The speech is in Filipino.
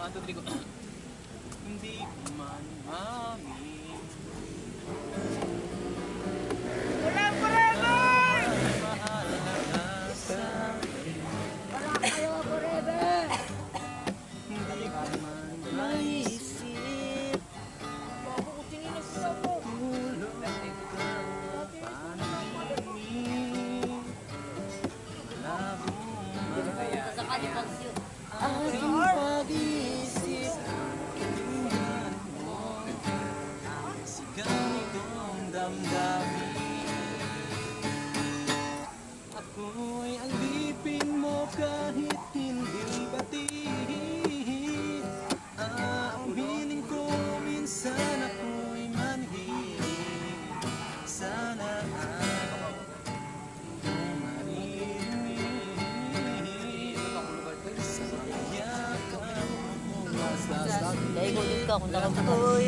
2, 3 ko. Hindi ko man amin. Mahalaga sa akin. Hindi ko man maisip. Tulog ka panaginip. Labong aking pag-iisip. Tingnan mo, sigaw itong damdamin. Ako'y alipin mo kahit hindi batid. Aaminin ko minsan ako'y manhid. Sana ay iyong maririnig. Sa yakap mo. Dahil ulit ka kung nakapagod.